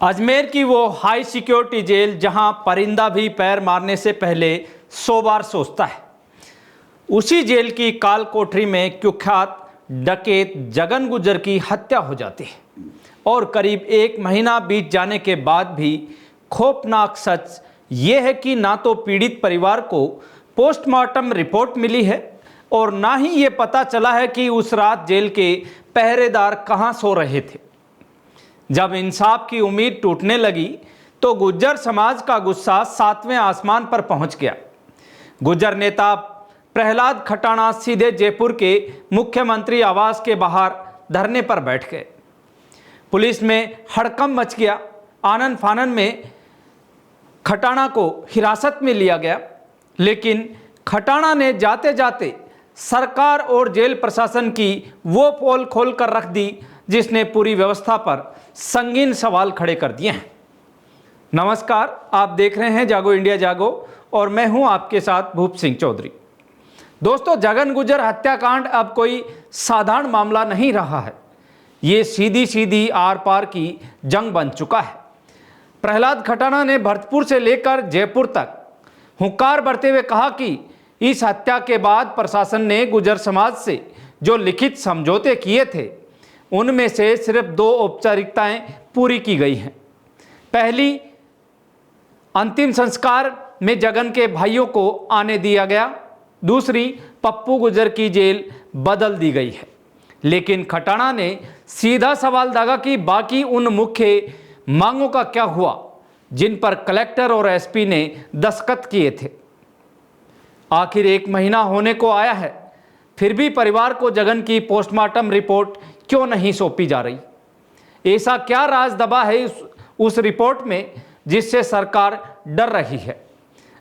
अजमेर की वो high security jail जहां परिंदा भी पैर मारने से पहले 100 बार सोचता है, उसी जेल की काल कोठरी में कुख्यात डकैत जगन गुज्जर की हत्या हो जाती है और करीब 1 महीना बीत जाने के बाद भी खौफनाक सच ये है कि ना तो पीड़ित परिवार को पोस्टमार्टम रिपोर्ट मिली है और ना ही ये पता चला है कि उस रात जेल के पहरेदार कहां सो रहे थे। जब इंसाफ की उम्मीद टूटने लगी तो गुज्जर समाज का गुस्सा 7वें आसमान पर पहुंच गया। गुज्जर नेता प्रहलाद खटाना सीधे जयपुर के मुख्यमंत्री आवास के बाहर धरने पर बैठ गए। पुलिस में हड़कंप मच गया। आनन फानन में खटाना को हिरासत में लिया गया, लेकिन खटाना ने जाते जाते सरकार और जेल प्रशासन की वो पोल खोल कर रख दी जिसने पूरी व्यवस्था पर संगीन सवाल खड़े कर दिए हैं। नमस्कार, आप देख रहे हैं जागो इंडिया जागो और मैं हूं आपके साथ भूप सिंह चौधरी। दोस्तों, जगन गुज्जर हत्याकांड अब कोई साधारण मामला नहीं रहा है। ये सीधी सीधी आर पार की जंग बन चुका है। प्रहलाद खटाना ने भरतपुर से लेकर जयपुर तक हुंकार भरते हुए कहा कि इस हत्या के बाद प्रशासन ने गुज्जर समाज से जो लिखित समझौते किए थे उनमें से सिर्फ 2 औपचारिकताएं पूरी की गई हैं। पहली, अंतिम संस्कार में जगन के भाइयों को आने दिया गया। दूसरी, पप्पू गुज्जर की जेल बदल दी गई है। लेकिन खटाना ने सीधा सवाल दागा कि बाकी उन मुख्य मांगों का क्या हुआ जिन पर कलेक्टर और एसपी ने दस्तखत किए थे। आखिर 1 महीना होने को आया है, फिर भी परिवार को जगन की पोस्टमार्टम रिपोर्ट क्यों नहीं सौंपी जा रही? ऐसा क्या राज दबा है उस रिपोर्ट में जिससे सरकार डर रही है?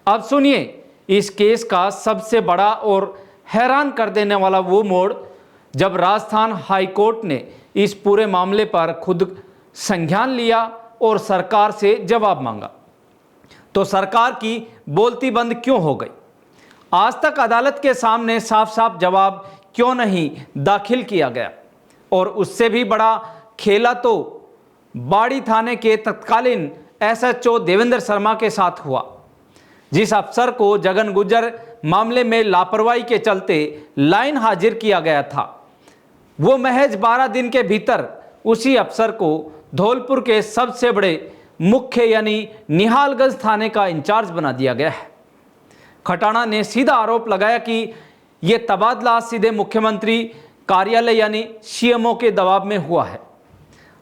अब सुनिए इस केस का सबसे बड़ा और हैरान कर देने वाला वो मोड़ जब राजस्थान हाई कोर्ट ने इस पूरे मामले पर खुद संज्ञान लिया और सरकार से जवाब मांगा। तो सरकार की बोलती बंद क्यों हो गई? आज तक अदालत के सामने साफ साफ जवाब क्यों नहीं दाखिल किया गया? और उससे भी बड़ा खेला तो बाड़ी थाने के तत्कालीन एसएचओ देवेंद्र शर्मा के साथ हुआ, जिस अफसर को जगन गुज्जर मामले में लापरवाही के चलते लाइन हाजिर किया गया था। वो महज 12 दिन के भीतर उसी अफसर को धौलपुर के सबसे बड़े मुख्य यानी निहालगंज थाने का इंचार्ज बना दिया गया है। खटाना ने सीधा आरोप लगाया कि ये तबादला सीधे मुख्यमंत्री कार्यालय यानी सीएमओ के दबाव में हुआ है।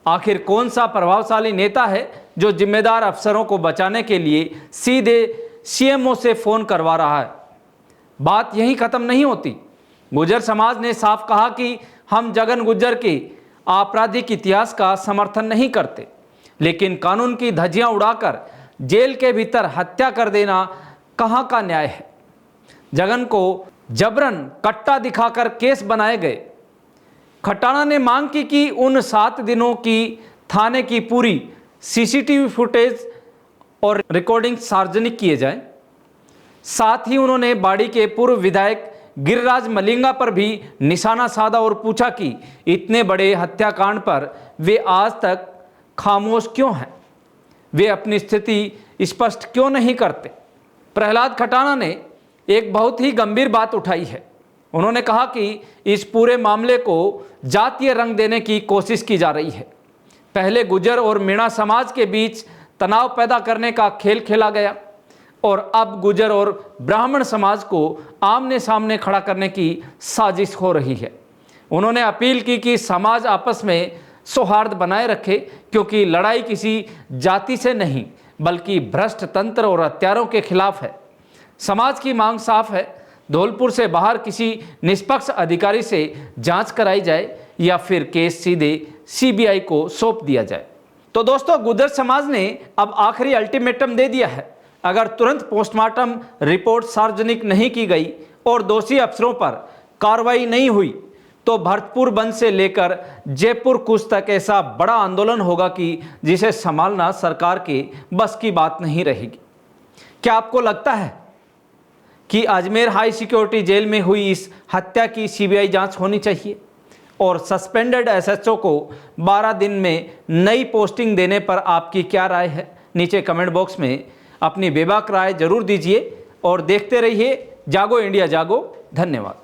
आखिर कौन सा प्रभावशाली नेता है जो जिम्मेदार अफसरों को बचाने के लिए सीधे सीएमओ से फोन करवा रहा है? बात यहीं खत्म नहीं होती। गुज्जर समाज ने साफ कहा कि हम जगन गुज्जर के आपराधिक इतिहास का समर्थन नहीं करते, लेकिन कानून की धज्जियां उड़ाकर जेल के भीतर हत्या कर देना कहां का न्याय है? जगन को जबरन कट्टा दिखाकर केस बनाए गए। खटाना ने मांग की कि उन 7 दिनों की थाने की पूरी सीसीटीवी फुटेज और रिकॉर्डिंग सार्वजनिक किए जाए। साथ ही उन्होंने बाड़ी के पूर्व विधायक गिरिराज मलिंगा पर भी निशाना साधा और पूछा कि इतने बड़े हत्याकांड पर वे आज तक खामोश क्यों हैं? वे अपनी स्थिति स्पष्ट क्यों नहीं करते? प्रहलाद खटाना ने एक बहुत ही गंभीर बात उठाई है। उन्होंने कहा कि इस पूरे मामले को जातीय रंग देने की कोशिश की जा रही है। पहले गुज्जर और मीणा समाज के बीच तनाव पैदा करने का खेल खेला गया और अब गुज्जर और ब्राह्मण समाज को आमने सामने खड़ा करने की साजिश हो रही है। उन्होंने अपील की कि समाज आपस में सौहार्द बनाए रखे, क्योंकि लड़ाई किसी जाति से नहीं बल्कि भ्रष्ट तंत्र और हत्यारों के खिलाफ है। समाज की मांग साफ है, धौलपुर से बाहर किसी निष्पक्ष अधिकारी से जांच कराई जाए या फिर केस सीधे सीबीआई को सौंप दिया जाए। तो दोस्तों, गुज्जर समाज ने अब आखिरी अल्टीमेटम दे दिया है। अगर तुरंत पोस्टमार्टम रिपोर्ट सार्वजनिक नहीं की गई और दोषी अफसरों पर कार्रवाई नहीं हुई तो भरतपुर बंद से लेकर जयपुर कूच तक ऐसा बड़ा आंदोलन होगा कि जिसे संभालना सरकार के बस की बात नहीं रहेगी। क्या आपको लगता है कि अजमेर हाई सिक्योरिटी जेल में हुई इस हत्या की सीबीआई जांच होनी चाहिए? और सस्पेंडेड एसएचओ को 12 दिन में नई पोस्टिंग देने पर आपकी क्या राय है? नीचे कमेंट बॉक्स में अपनी बेबाक राय जरूर दीजिए और देखते रहिए जागो इंडिया जागो। धन्यवाद।